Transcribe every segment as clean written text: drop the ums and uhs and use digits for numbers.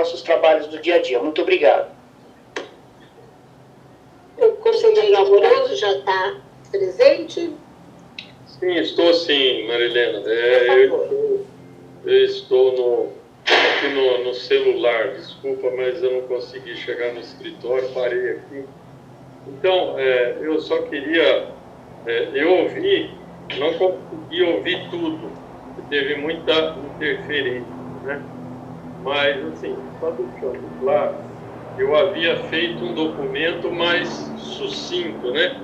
nossos trabalhos do dia a dia. Muito obrigado. O conselheiro Amoroso já está presente? Sim, estou sim, Marilena. Eu estou aqui no celular, desculpa, mas eu não consegui chegar no escritório, parei aqui. Então, eu só queria, eu ouvi, não consegui ouvir tudo, teve muita interferência, né? Mas, assim, só deixando claro, eu havia feito um documento mais sucinto, né?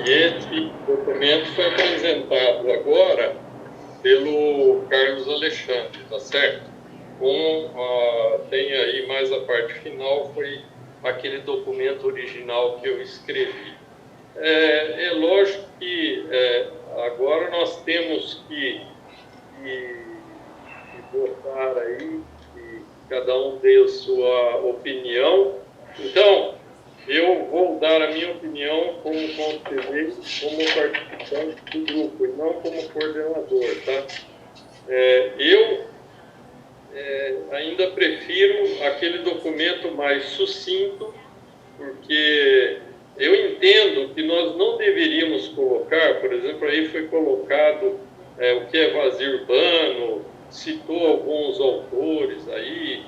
E esse documento foi apresentado agora pelo Carlos Alexandre, tá certo? Tem aí mais a parte final, foi aquele documento original que eu escrevi. É lógico que agora nós temos que votar aí, que cada um dê a sua opinião. Então, eu vou dar a minha opinião como conselheiro, como participante do grupo, e não como coordenador, tá? Eu ainda prefiro aquele documento mais sucinto, porque eu entendo que nós não deveríamos colocar, por exemplo, aí foi colocado o que é vazio urbano, citou alguns autores aí,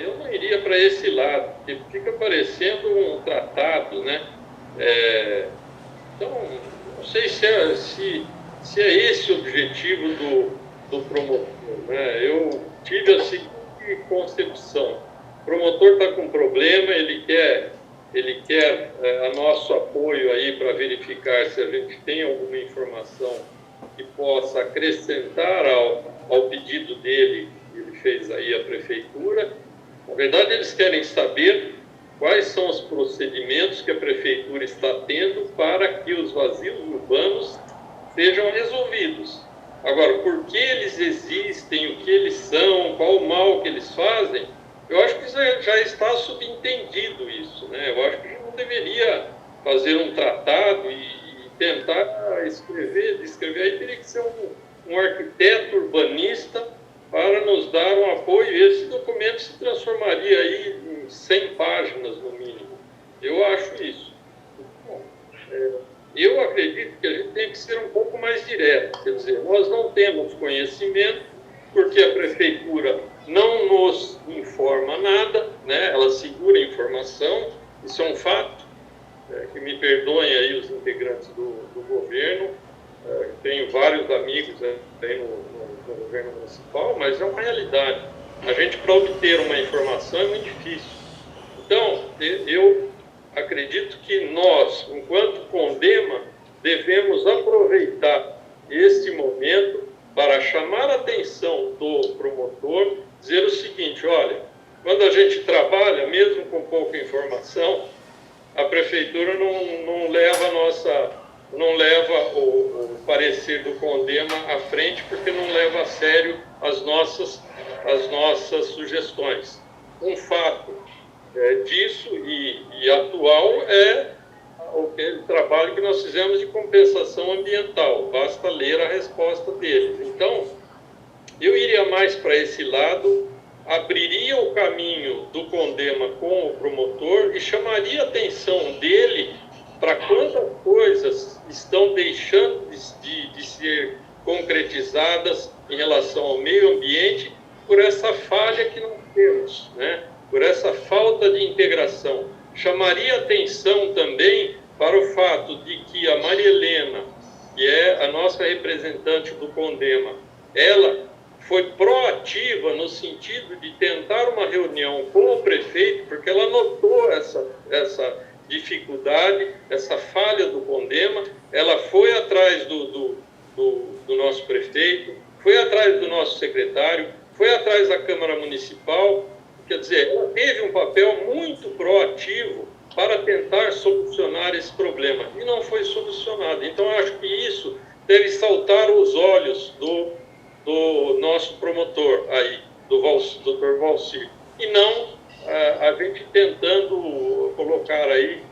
eu não iria para esse lado, porque fica parecendo um tratado, né? Então, não sei se é esse o objetivo do promotor, né? Eu tive a seguinte concepção: o promotor está com problema, ele quer a nosso apoio aí para verificar se a gente tem alguma informação que possa acrescentar ao pedido dele, que ele fez aí à prefeitura. Na verdade, eles querem saber quais são os procedimentos que a prefeitura está tendo para que os vazios urbanos sejam resolvidos. Agora, por que eles existem, o que eles são, qual o mal que eles fazem, eu acho que já está subentendido isso, né? Eu acho que a gente não deveria fazer um tratado e tentar descrever, aí teria que ser um arquiteto urbanista para nos dar um apoio, e esse documento se transformaria aí em 100 páginas, no mínimo. Eu acho isso. Bom, eu acredito que a gente tem que ser um pouco mais direto, quer dizer, nós não temos conhecimento, porque a prefeitura não nos informa nada, né? Ela segura a informação, isso é um fato, que me perdoem aí os integrantes do governo, tenho vários amigos aí no governo municipal, mas é uma realidade. A gente, para obter uma informação, é muito difícil. Então, eu acredito que nós, enquanto Condema, devemos aproveitar este momento para chamar a atenção do promotor, dizer o seguinte: olha, quando a gente trabalha, mesmo com pouca informação, a prefeitura não leva o parecer do Condema à frente, porque não leva a sério as nossas sugestões. Um fato disso e atual é o trabalho que nós fizemos de compensação ambiental. Basta ler a resposta deles. Então, eu iria mais para esse lado, abriria o caminho do Condema com o promotor e chamaria a atenção dele para quantas coisas estão deixando de ser concretizadas em relação ao meio ambiente por essa falha que nós temos, né? Por essa falta de integração. Chamaria atenção também para o fato de que a Maria Helena, que é a nossa representante do Condema, ela foi proativa no sentido de tentar uma reunião com o prefeito, porque ela notou essa dificuldade, essa falha do Condema. Ela foi atrás do nosso prefeito, foi atrás do nosso secretário, foi atrás da Câmara Municipal. Quer dizer, ela teve um papel muito proativo para tentar solucionar esse problema, e não foi solucionado. Então, eu acho que isso deve saltar os olhos do nosso promotor aí, do Dr. Valcir, e não a gente tentando colocar aí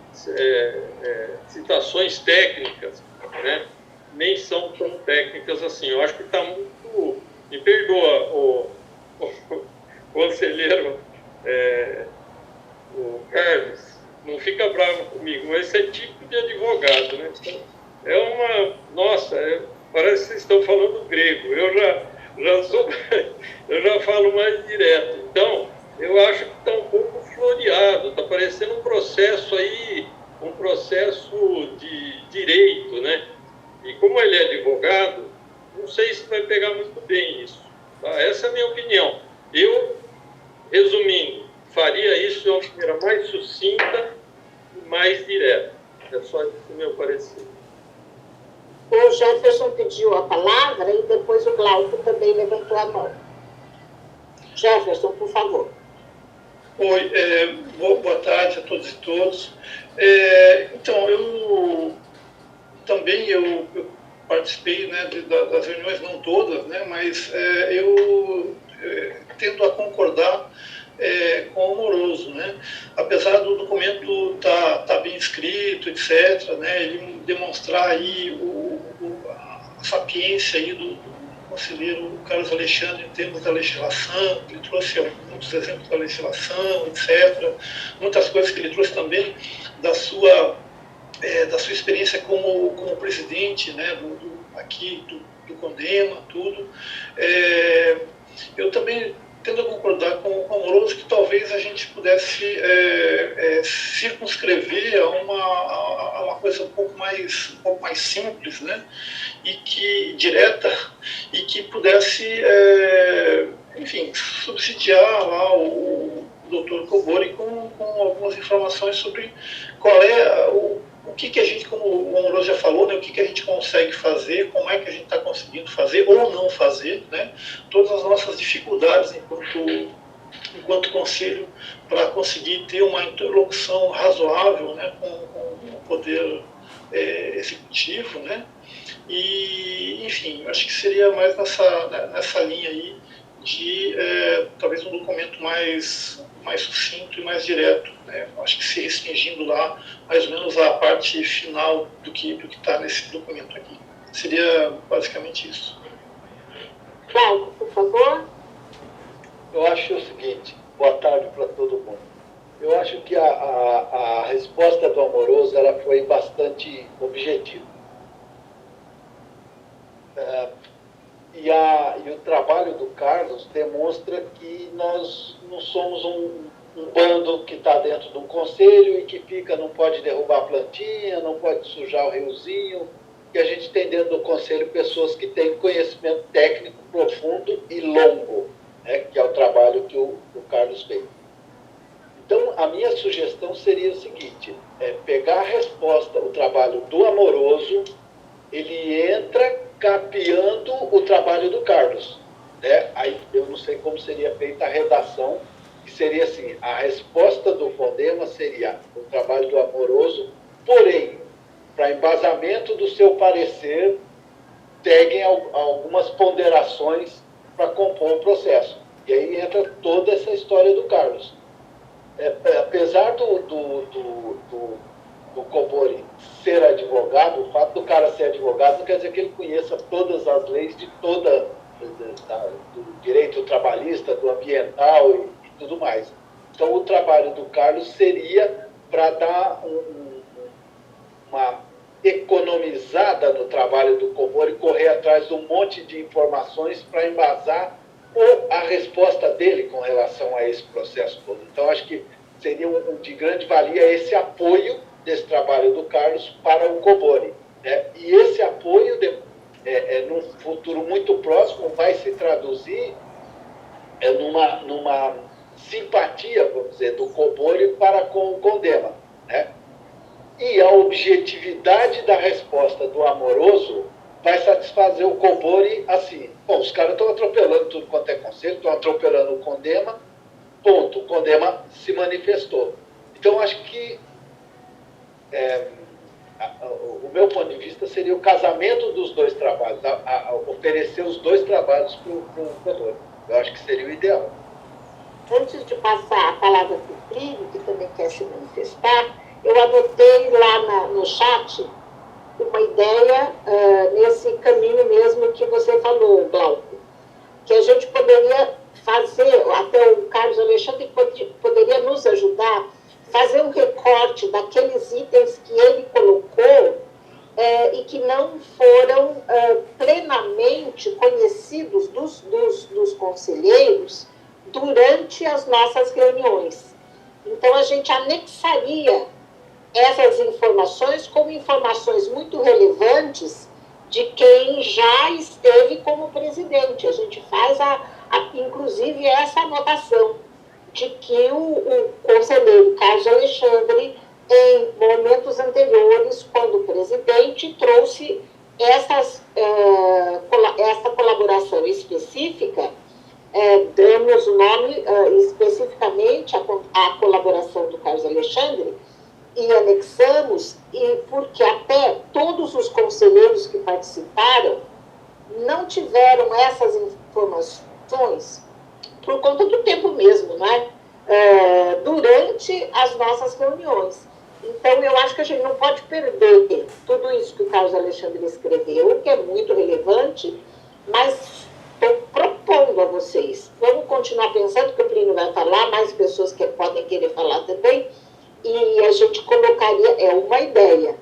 citações técnicas, né? Nem são tão técnicas assim. Eu acho que está muito... Me perdoa, o conselheiro ótimo, esse é tipo de advogado, né? É uma... Nossa, parece que vocês estão falando grego. Eu já falo mais direto. Então, eu acho que está um pouco floreado, está parecendo um processo aí, um processo de direito, né? E como ele é advogado, não sei se vai pegar muito bem isso. Tá? Essa é a minha opinião. Eu, resumindo, faria isso de uma maneira mais sucinta e mais direta. É só esse o meu parecer. O Jefferson pediu a palavra e depois o Glauco também levantou a mão. Jefferson, por favor. Oi, boa tarde a todos e todos. Então, eu participei, né, das reuniões, não todas, né, mas eu tendo a concordar com o Amoroso, né? Apesar do documento tá bem escrito, etc., né, ele demonstrar aí a sapiência aí do conselheiro Carlos Alexandre em termos da legislação, ele trouxe muitos exemplos da legislação, etc., muitas coisas que ele trouxe também da sua experiência como presidente, né, aqui do Condema, tudo. Eu também tendo a concordar com o Amoroso que talvez a gente pudesse circunscrever a uma coisa um pouco mais simples, né, e que direta, e que pudesse, enfim, subsidiar lá o Dr. Cobori com algumas informações sobre qual é o que a gente, como o Amoroso já falou, né, o que a gente consegue fazer, como é que a gente está conseguindo fazer ou não fazer, né, todas as nossas dificuldades enquanto conselho para conseguir ter uma interlocução razoável, né, com o poder executivo, né, e, enfim, acho que seria mais nessa linha aí de talvez um documento mais sucinto e mais direto, né? Acho que se restringindo lá mais ou menos a parte final do que está nesse documento aqui. Seria basicamente isso. Cláudio, por favor. Eu acho o seguinte, boa tarde para todo mundo. Eu acho que a resposta do Amoroso ela foi bastante objetiva. E o trabalho do Carlos demonstra que nós não somos um bando que está dentro de um conselho e que não pode derrubar a plantinha, não pode sujar o riozinho, que a gente tem dentro do conselho pessoas que têm conhecimento técnico profundo e longo, né, que é o trabalho que o Carlos fez. Então, a minha sugestão seria o seguinte, pegar a resposta, o trabalho do Amoroso, ele entra capeando o trabalho do Carlos, né? Aí eu não sei como seria feita a redação, que seria assim, a resposta do Condema seria o trabalho do Amoroso, porém, para embasamento do seu parecer, seguem algumas ponderações para compor o processo. E aí entra toda essa história do Carlos. Apesar do Cobori ser advogado, o fato do cara ser advogado não quer dizer que ele conheça todas as leis de do direito trabalhista, do ambiental e tudo mais. Então, o trabalho do Carlos seria para dar uma economizada no trabalho do Cobori, correr atrás de um monte de informações para embasar a resposta dele com relação a esse processo todo. Então, acho que seria de grande valia esse apoio desse trabalho do Carlos para o Cobori, né? E esse apoio, num futuro muito próximo, vai se traduzir numa simpatia, vamos dizer, do Cobori para com o Condema, né? E a objetividade da resposta do Amoroso vai satisfazer o Cobori assim. Bom, os caras estão atropelando tudo quanto é conselho, estão atropelando o Condema, ponto. O Condema se manifestou. Então, acho que o meu ponto de vista seria o casamento dos dois trabalhos, oferecer os dois trabalhos para o Cobori. Eu acho que seria o ideal. Antes de passar a palavra para o Plínio, que também quer se manifestar, eu anotei lá no chat uma ideia nesse caminho mesmo que você falou, Glauco, que a gente poderia fazer, até o Carlos Alexandre poderia nos ajudar, fazer um recorte daqueles itens que ele colocou e que não foram plenamente conhecidos dos conselheiros durante as nossas reuniões. Então, a gente anexaria essas informações como informações muito relevantes de quem já esteve como presidente. A gente faz, inclusive, essa anotação de que o conselheiro Carlos Alexandre, em momentos anteriores, quando presidente, trouxe essa colaboração específica, damos o nome especificamente à colaboração do Carlos Alexandre, e anexamos, porque até todos os conselheiros que participaram não tiveram essas informações por conta do tempo mesmo, né? Durante as nossas reuniões. Então, eu acho que a gente não pode perder tudo isso que o Carlos Alexandre escreveu, que é muito relevante, mas estou propondo a vocês. Vamos continuar pensando que o Plínio vai falar, mais pessoas que podem querer falar também, e a gente colocaria, uma ideia,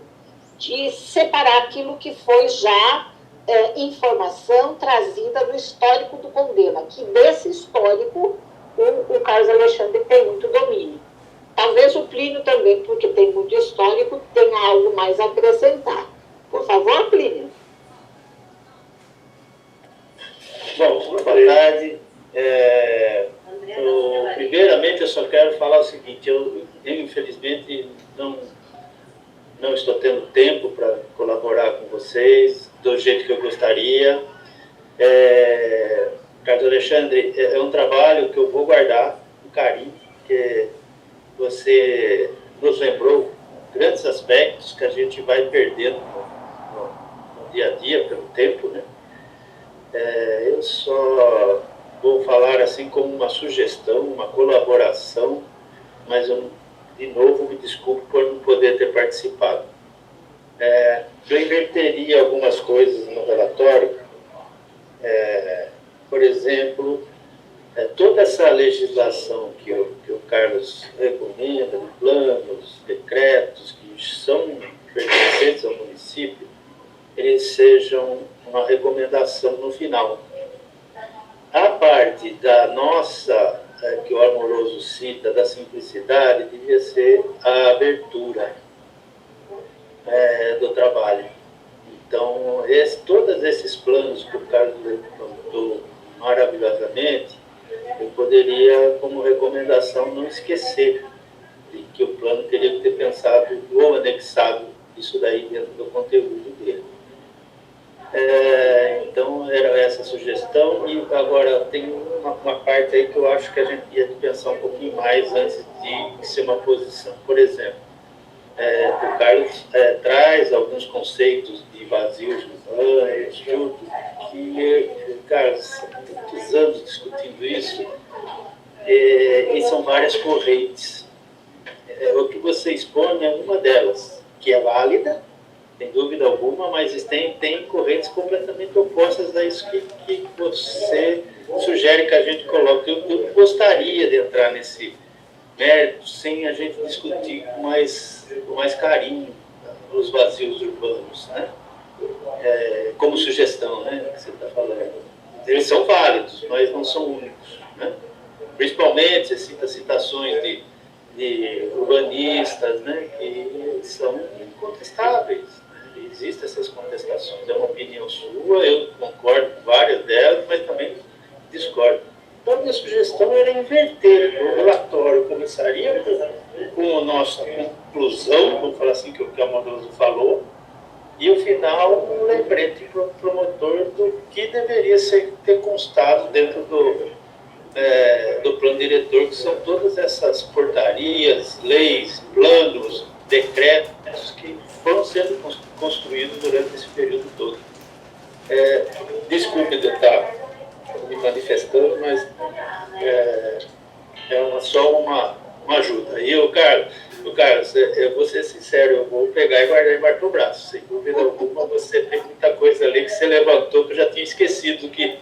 de separar aquilo que foi já informação trazida do histórico do Condema, que desse histórico o Carlos Alexandre tem muito domínio. Talvez o Plínio também, porque tem muito histórico, tenha algo mais a acrescentar. Por favor, Plínio. Bom, boa tarde. Primeiramente, eu só quero falar o seguinte, eu infelizmente não estou tendo tempo para colaborar com vocês do jeito que eu gostaria. Carlos Alexandre, é um trabalho que eu vou guardar com carinho, porque você nos lembrou grandes aspectos que a gente vai perdendo no dia a dia, pelo tempo, né? Eu só vou falar assim como uma sugestão, uma colaboração, mas eu, de novo, me desculpo por não poder ter participado. Eu inverteria algumas coisas no relatório. Por exemplo, toda essa legislação que o Carlos recomenda, planos, decretos, que são pertencentes ao município, eles sejam uma recomendação no final. A parte da nossa, que o Amoroso cita, da simplicidade, devia ser a abertura do trabalho. Então, todos esses planos que o Carlos levantou maravilhosamente, eu poderia, como recomendação, não esquecer de que o plano teria que ter pensado ou anexado isso daí dentro do conteúdo dele. Então, era essa a sugestão, e agora tem uma parte aí que eu acho que a gente ia pensar um pouquinho mais antes de ser uma posição. Por exemplo, o Carlos traz alguns conceitos de vazios urbanos, tudo, que, Carlos, há muitos anos discutindo isso, e são várias correntes. O que você expõe é uma delas, que é válida, sem dúvida alguma, mas tem correntes completamente opostas a isso que você sugere que a gente coloque. Eu não gostaria de entrar nesse mérito sem a gente discutir com mais carinho os vazios urbanos, né? Como sugestão, né, que você está falando. Eles são válidos, mas não são únicos, né? Principalmente, você cita citações de urbanistas, né, que são incontestáveis. Existem essas contestações, é uma opinião sua, eu concordo com várias delas, mas também discordo. Então, a minha sugestão era inverter. O relatório começaria com a nossa conclusão, vamos falar assim, que o Amoroso falou, e o final, um lembrete para o promotor do que deveria ter constado dentro do plano diretor, que são todas essas portarias, leis, planos, decretos que foram sendo construídos durante esse período todo. Desculpe de eu estar me manifestando, mas só uma ajuda. E o Carlos, eu vou ser sincero, eu vou pegar e guardar embaixo do braço. Sem dúvida alguma, você tem muita coisa ali que você levantou que eu já tinha esquecido que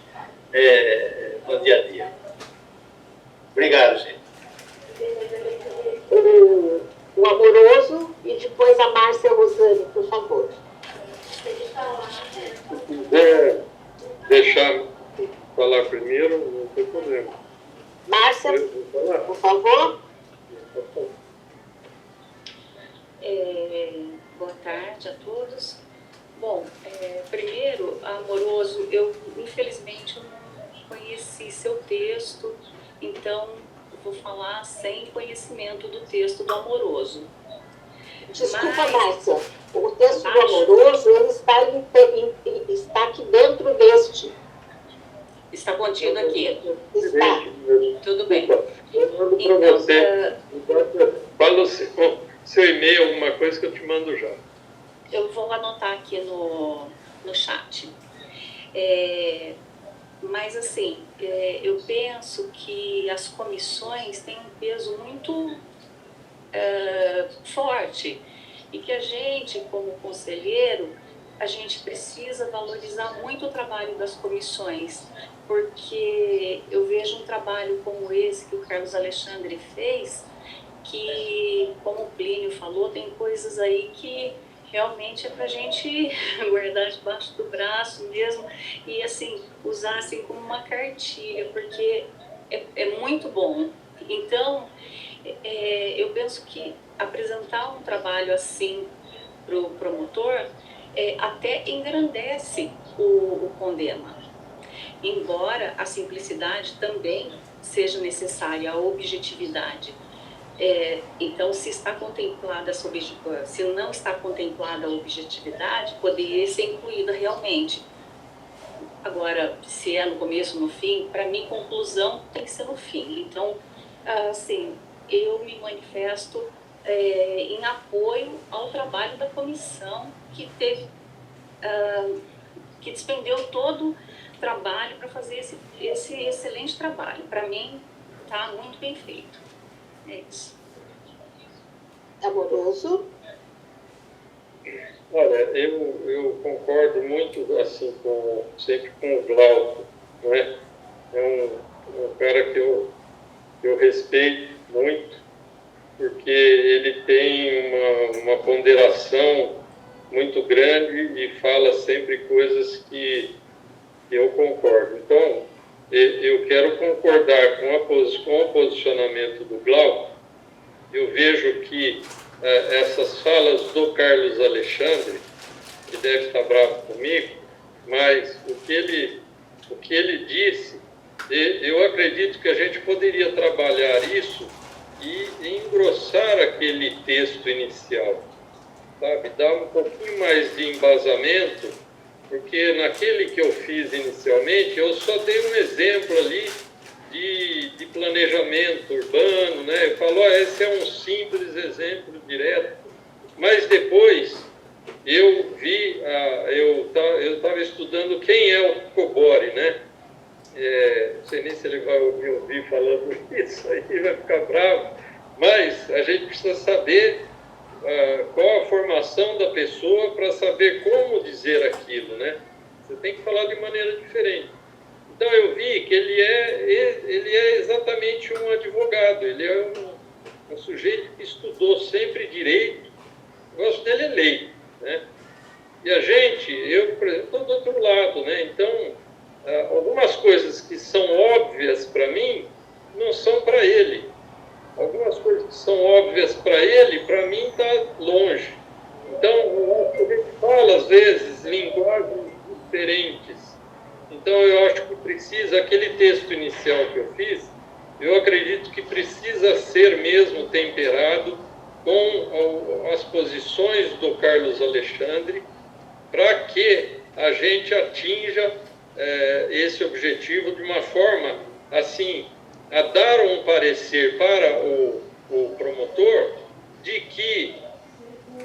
no dia a dia. Obrigado, gente. por favor. Boa tarde a todos. Bom, primeiro, Amoroso, eu infelizmente eu não conheci seu texto, então eu vou falar sem conhecimento do texto do Amoroso. Desculpa, Márcia, o texto do Amoroso ele está aqui dentro deste. Está contido aqui. Está. Tudo bem. Fala seu e-mail, alguma coisa que eu te mando já. Eu vou anotar aqui no chat. Mas, assim, eu penso que as comissões têm um peso muito forte e que a gente, como conselheiro, a gente precisa valorizar muito o trabalho das comissões, porque eu vejo um trabalho como esse que o Carlos Alexandre fez, que, como o Plínio falou, tem coisas aí que realmente é para a gente guardar debaixo do braço mesmo e, assim, usar assim como uma cartilha, porque é muito bom. Então, eu penso que apresentar um trabalho assim para o promotor até engrandece o Condema. Embora a simplicidade também seja necessária, a objetividade. Então, se não está contemplada a objetividade, poderia ser incluída realmente. Agora, se é no começo ou no fim, para mim, conclusão tem que ser no fim. Então, assim, eu me manifesto em apoio ao trabalho da comissão que que despendeu todo o trabalho para fazer esse excelente trabalho. Para mim, está muito bem feito. É isso. Amoroso. Olha, eu concordo muito assim sempre com o Glauco, não é? É um cara que eu respeito muito, porque ele tem uma ponderação muito grande e fala sempre coisas que eu concordo. Então, eu quero concordar com o posicionamento do Glauco. Eu vejo que essas falas do Carlos Alexandre, que deve estar bravo comigo, mas o que ele disse, eu acredito que a gente poderia trabalhar isso e engrossar aquele texto inicial, sabe? Dar um pouquinho mais de embasamento, porque naquele que eu fiz inicialmente, eu só dei um exemplo ali de planejamento urbano, né? Eu falo, esse é um simples exemplo direto, mas depois eu vi, eu estava estudando quem é o Cobori, né? Não sei nem se ele vai me ouvir falando isso, aí vai ficar bravo, mas a gente precisa saber qual a formação da pessoa para saber como dizer aquilo, né? Você tem que falar de maneira diferente. Então eu vi que ele é exatamente um advogado, ele é um sujeito que estudou sempre direito, o negócio dele é lei, né? E a gente, eu, por exemplo, estou do outro lado, né? Então, algumas coisas que são óbvias para mim, não são para ele. Algumas coisas que são óbvias para ele, para mim está longe. Então, a gente fala, às vezes, linguagens diferentes. Então, eu acho que precisa, aquele texto inicial que eu fiz, eu acredito que precisa ser mesmo temperado com as posições do Carlos Alexandre, para que a gente atinja esse objetivo de uma forma, assim, a dar um parecer para o promotor de que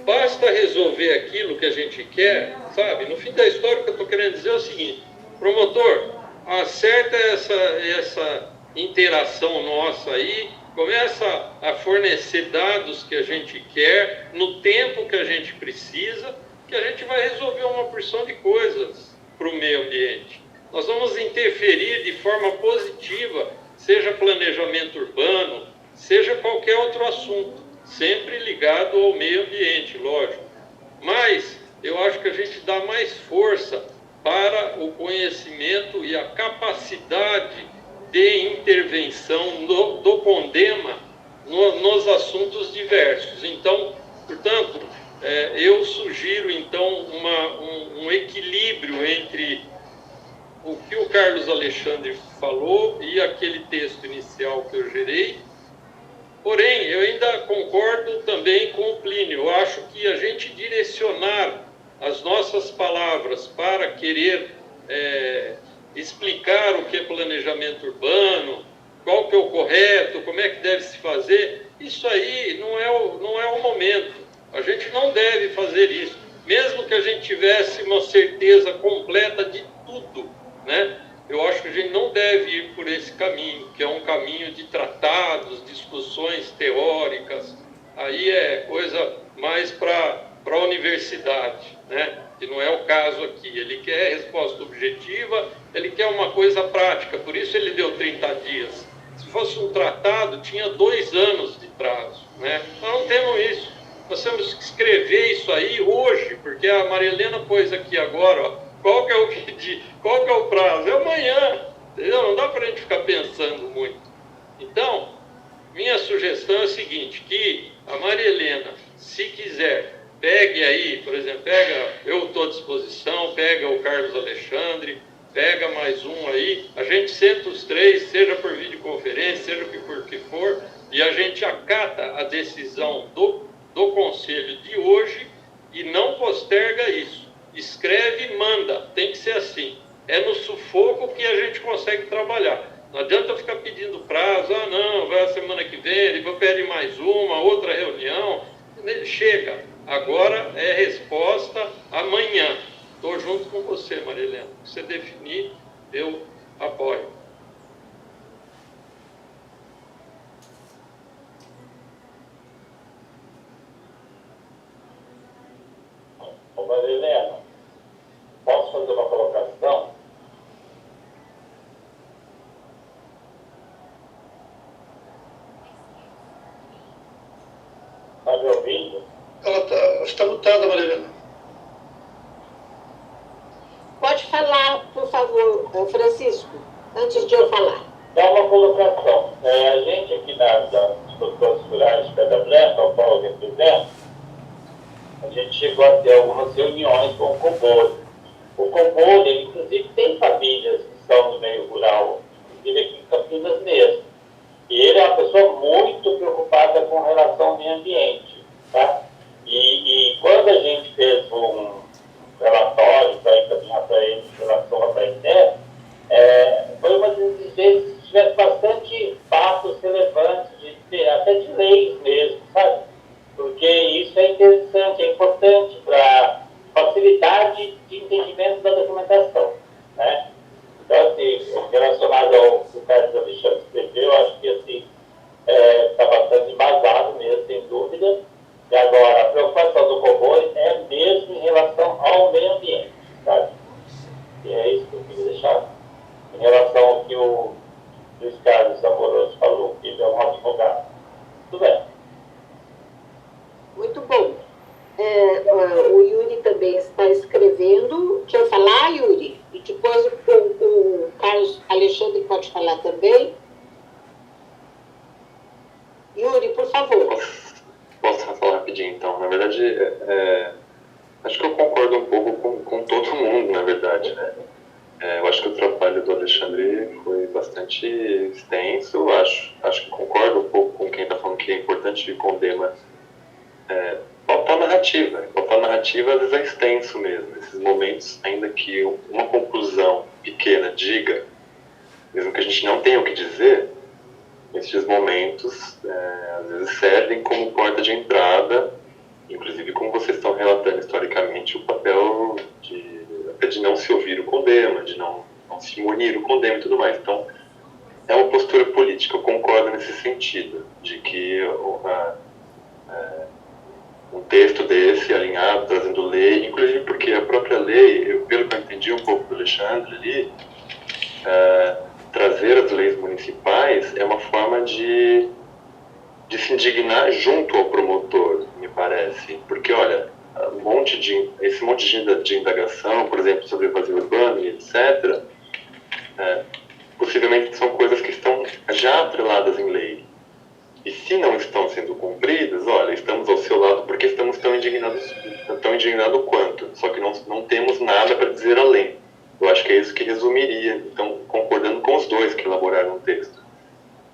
basta resolver aquilo que a gente quer, sabe? No fim da história, o que eu estou querendo dizer é o seguinte: promotor, acerta essa interação nossa aí, começa a fornecer dados que a gente quer, no tempo que a gente precisa, que a gente vai resolver uma porção de coisas para o meio ambiente. Nós vamos interferir de forma positiva, seja planejamento urbano, seja qualquer outro assunto, sempre ligado ao meio ambiente, lógico. Mas eu acho que a gente dá mais força para o conhecimento e a capacidade de intervenção do CONDEMA nos assuntos diversos. Então, portanto, eu sugiro, então, um equilíbrio entre o que o Carlos Alexandre falou e aquele texto inicial que eu gerei. Porém, eu ainda concordo também com o Plínio. Eu acho que a gente direcionar as nossas palavras para querer explicar o que é planejamento urbano, qual que é o correto, como é que deve se fazer, isso aí não é o momento. A gente não deve fazer isso, mesmo que a gente tivesse uma certeza completa de tudo, né? Eu acho que a gente não deve ir por esse caminho, que é um caminho de tratados, discussões teóricas. Aí é coisa mais para a universidade, né? Que não é o caso aqui. Ele quer resposta objetiva, ele quer uma coisa prática, por isso ele deu 30 dias. Se fosse um tratado, tinha 2 anos de prazo, né? Nós não temos isso. Nós temos que escrever isso aí hoje, porque a Maria Helena pôs aqui agora, ó, qual que é o prazo? É amanhã, entendeu? Não dá para a gente ficar pensando muito. Então, minha sugestão é a seguinte, que a Maria Helena, se quiser, pegue aí, por exemplo, eu estou à disposição, pega o Carlos Alexandre, pega mais um aí, a gente senta os 3, seja por videoconferência, seja por que for, e a gente acata a decisão do Conselho de hoje e não posterga isso. Escreve e manda, tem que ser assim. É no sufoco que a gente consegue trabalhar. Não adianta ficar pedindo prazo, não, vai a semana que vem, depois pede mais outra reunião. Chega, agora é resposta amanhã. Estou junto com você, Maria Helena. Se você definir, eu apoio. Maria Helena, posso fazer uma colocação? Está me ouvindo? Ela está mutada, Maria Helena. Pode falar, por favor, Francisco, antes de eu falar. Dá uma colocação. A gente aqui das produtores rurais de Pedra Branca, ao qual eu represento, a gente chegou a ter algumas reuniões com o Cobol. O Cobol, ele inclusive tem famílias que são do meio rural, inclusive aqui em Campinas mesmo. E ele é uma pessoa muito preocupada com relação ao meio ambiente, tá? E quando a gente fez um relatório para encaminhar para ele em relação à Painel, foi uma das exigências que tivesse bastante fatos relevantes, até de leis mesmo, sabe? Porque isso é interessante, é importante para facilidade de entendimento da documentação, né? Então, assim, relacionado ao que o Carlos Alexandre escreveu, eu acho que, assim, está bastante embasado mesmo, sem dúvida. E agora, a preocupação do Cobol é mesmo em relação ao meio ambiente, sabe? E é isso que eu queria deixar em relação ao que o Luiz Carlos Amoroso falou, que ele é um advogado. Tudo bem. Muito bom. O Yuri também está escrevendo. Quer falar, Yuri? E depois o Carlos Alexandre pode falar também. Yuri, por favor. Posso falar rapidinho, então? Na verdade, acho que eu concordo um pouco com todo mundo, na verdade, né? Eu acho que o trabalho do Alexandre foi bastante extenso. Acho que concordo um pouco com quem está falando que é importante com o CONDEMA pautar narrativa. Pautar narrativa, às vezes, é extenso mesmo. Esses momentos, ainda que uma conclusão pequena diga, mesmo que a gente não tenha o que dizer, esses momentos, às vezes, servem como porta de entrada, inclusive como vocês estão relatando historicamente o papel de não se ouvir o CONDEMA, de não se munir o CONDEMA e tudo mais. Então, é uma postura política, eu concordo nesse sentido, de que um texto desse, alinhado, trazendo lei, inclusive porque a própria lei, pelo que eu entendi um pouco do Alexandre ali, trazer as leis municipais é uma forma de se indignar junto ao promotor, me parece. Porque, olha, esse monte de indagação, por exemplo, sobre vazio urbano e etc., possivelmente são coisas que estão já atreladas em lei. E se não estão sendo cumpridas, olha, estamos ao seu lado porque estamos tão indignados quanto, só que não temos nada para dizer além. Eu acho que é isso que resumiria, então, concordando com os dois que elaboraram o texto.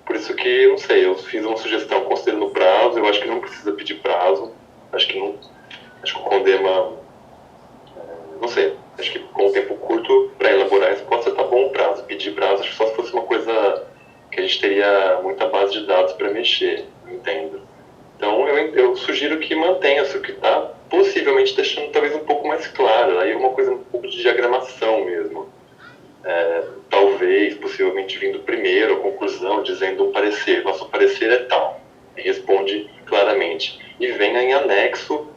Por isso que, não sei, eu fiz uma sugestão considerando o prazo, eu acho que não precisa pedir prazo, acho que o CONDEMA, não sei, acho que com um tempo curto para elaborar a resposta está bom o prazo. Pedir prazo, acho que só se fosse uma coisa que a gente teria muita base de dados para mexer, entendo. Então, eu sugiro que mantenha-se o que está, possivelmente deixando talvez um pouco mais claro, aí uma coisa um pouco de diagramação mesmo. Talvez, possivelmente vindo primeiro a conclusão, dizendo um parecer, nosso parecer é tal, e responde claramente. E venha em anexo,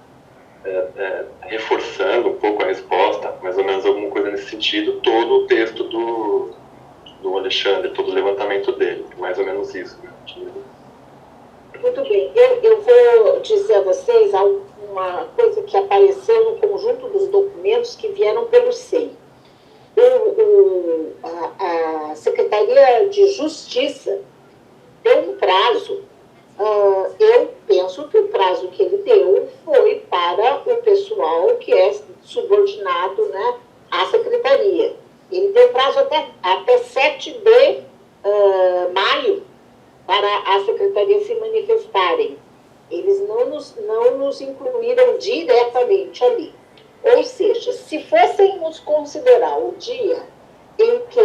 reforçando um pouco a resposta, mais ou menos alguma coisa nesse sentido, todo o texto do Alexandre, todo o levantamento dele, mais ou menos isso. Muito bem, eu vou dizer a vocês uma coisa que apareceu no conjunto dos documentos que vieram pelo SEI. A Secretaria de Justiça deu um prazo, eu penso que o prazo que ele deu foi para o pessoal que é subordinado, né, à Secretaria. Ele deu prazo até 7 de maio para a Secretaria se manifestarem. Eles não nos incluíram diretamente ali. Ou seja, se fôssemos considerar o dia em que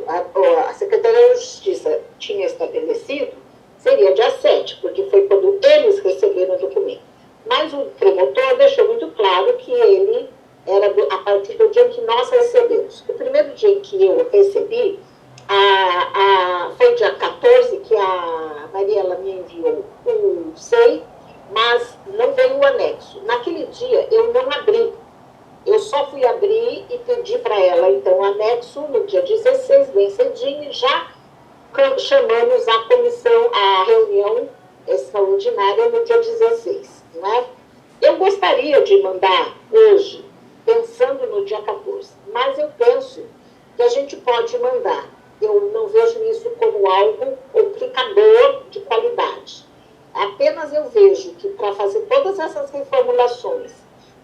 a Secretaria de Justiça tinha estabelecido, seria dia 7, porque foi quando eles receberam o documento. Mas o promotor deixou muito claro que ele era a partir do dia em que nós recebemos. O primeiro dia em que eu recebi, foi dia 14 que a Mariela me enviou o SEI, mas não veio o anexo. Naquele dia eu não abri, eu só fui abrir e pedi para ela, então, o anexo no dia 16, bem cedinho, e já chamamos a comissão, a reunião extraordinária no dia 16. Né? Eu gostaria de mandar hoje, pensando no dia 14, mas eu penso que a gente pode mandar. Eu não vejo isso como algo complicador de qualidade. Apenas eu vejo que para fazer todas essas reformulações,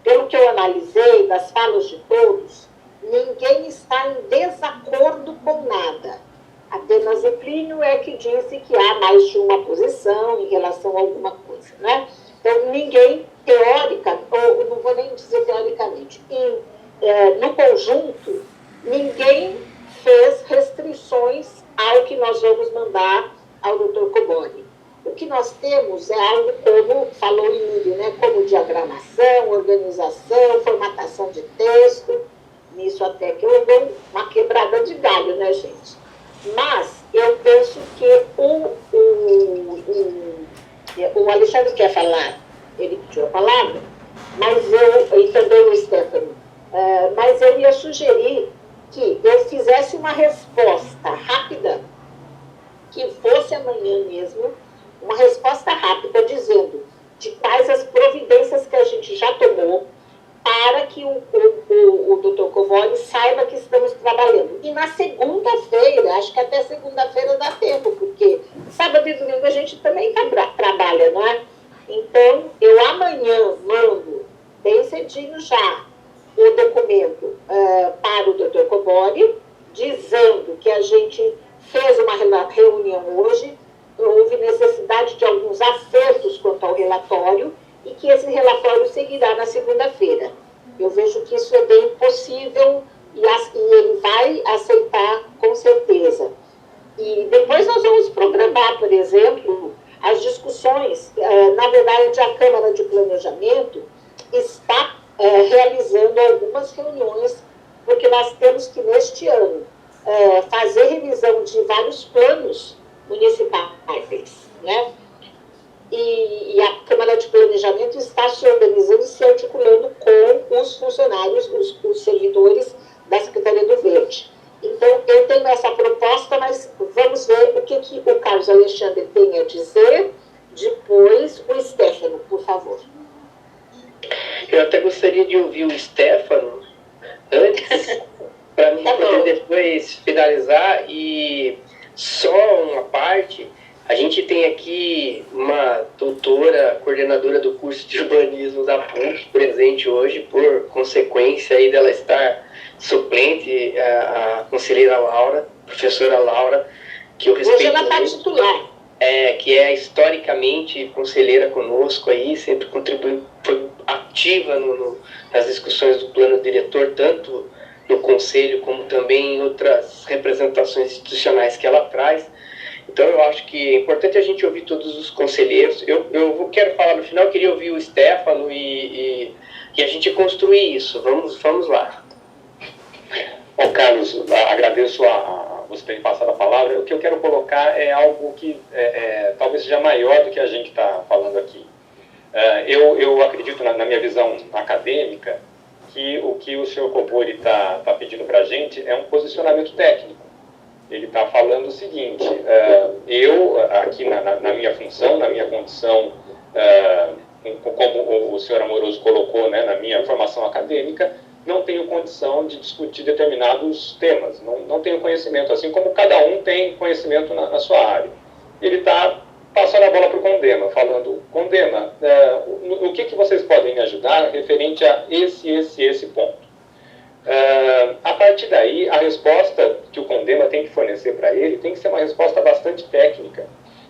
pelo que eu analisei das falas de todos, ninguém está em desacordo com nada. Apenas o Plínio é que disse que há mais de uma posição em relação a alguma coisa, né? Então, ninguém, ou não vou nem dizer teoricamente, no conjunto, ninguém fez restrições ao que nós vamos mandar ao Dr. Coboni. O que nós temos é algo como, falou Emílio, né, como diagramação, organização, formatação de texto, nisso até que eu dou uma quebrada de galho, né, gente? Mas eu penso que o Alexandre quer falar, ele pediu a palavra, mas e também o Stefano, mas eu ia sugerir que eu fizesse uma resposta rápida, que fosse amanhã mesmo, uma resposta rápida dizendo de quais as providências que a gente já tomou para que o Dr. Coboni saiba que estamos trabalhando. E na segunda-feira, acho que até segunda-feira dá tempo, porque sábado e domingo a gente também trabalha, não é? Então, eu amanhã mando, bem cedinho já, o documento para o Dr. Coboni, dizendo que a gente fez uma reunião hoje, houve necessidade de alguns acertos quanto ao relatório e que esse relatório seguirá na segunda-feira. Eu vejo que isso é bem possível e ele vai aceitar com certeza. E depois nós vamos programar, por exemplo, as discussões. Na verdade, a Câmara de Planejamento está realizando algumas reuniões, porque nós temos que, neste ano, fazer revisão de vários planos municipais, né? E a Câmara de Planejamento está se organizando e se articulando com os funcionários, os servidores da Secretaria do Verde. Então, eu tenho essa proposta, mas vamos ver o que o Carlos Alexandre tem a dizer. Depois, o Stefano, por favor. Eu até gostaria de ouvir o Stefano antes, para mim poder depois finalizar, e só uma parte, a gente tem aqui uma doutora, coordenadora do curso de urbanismo da PUC, presente hoje, por consequência aí dela estar suplente, a conselheira Laura, professora Laura, que eu respeito. Hoje ela está titular. Que é historicamente conselheira conosco aí, sempre contribuiu, foi ativa nas discussões do plano diretor, tanto no conselho como também em outras representações institucionais que ela traz. Então eu acho que é importante a gente ouvir todos os conselheiros. Eu quero falar no final, eu queria ouvir o Stefano e a gente construir isso. Vamos lá. Bom, Carlos, agradeço você ter passado a palavra. O que eu quero colocar é algo que talvez seja maior do que a gente está falando aqui. Eu acredito, na minha visão acadêmica, que o que o senhor Cobori está pedindo para a gente é um posicionamento técnico. Ele está falando o seguinte: eu, aqui na minha função, na minha condição, como o senhor Amoroso colocou, né, na minha formação acadêmica, não tenho condição de discutir determinados temas, não tenho conhecimento, assim como cada um tem conhecimento na sua área. Ele está passando a bola para o Condema, falando: Condema, o que vocês podem me ajudar referente a esse ponto? A partir daí, a resposta que o Condema tem que fornecer para ele tem que ser uma resposta bastante técnica,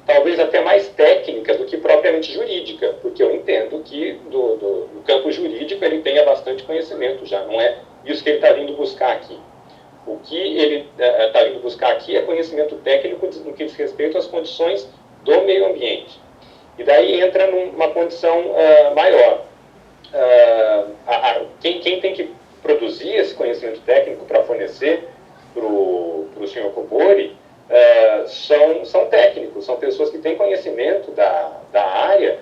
talvez até mais técnica do que propriamente jurídica, porque eu entendo que do campo jurídico ele tenha bastante conhecimento já, não é isso que ele está vindo buscar aqui. O que ele está vindo buscar aqui é conhecimento técnico no que diz respeito às condições do meio ambiente. E daí entra numa condição maior. Quem tem que produzir esse conhecimento técnico para fornecer para o senhor Cobori são técnicos, são pessoas que têm conhecimento da área,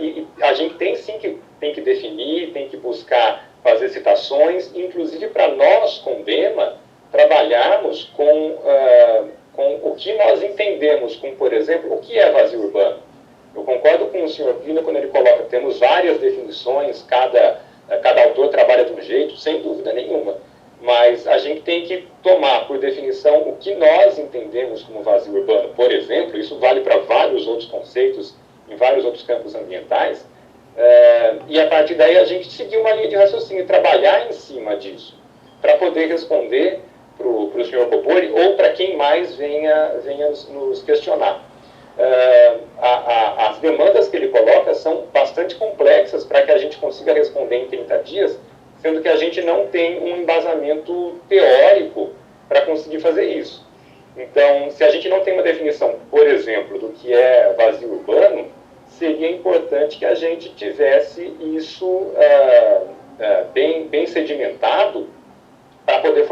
e a gente tem que definir, tem que buscar fazer citações, inclusive para nós, Condema, trabalharmos com o que nós entendemos, como, por exemplo, o que é vazio urbano. Eu concordo com o senhor Plínio quando ele coloca que temos várias definições, cada autor trabalha de um jeito, sem dúvida nenhuma. Mas a gente tem que tomar por definição o que nós entendemos como vazio urbano. Por exemplo, isso vale para vários outros conceitos, em vários outros campos ambientais, e a partir daí a gente seguir uma linha de raciocínio e trabalhar em cima disso, para poder responder para o senhor Cobori ou para quem mais venha nos questionar. As demandas que ele coloca são bastante complexas para que a gente consiga responder em 30 dias, sendo que a gente não tem um embasamento teórico para conseguir fazer isso. Então, se a gente não tem uma definição, por exemplo, do que é vazio urbano, seria importante que a gente tivesse isso bem sedimentado para poder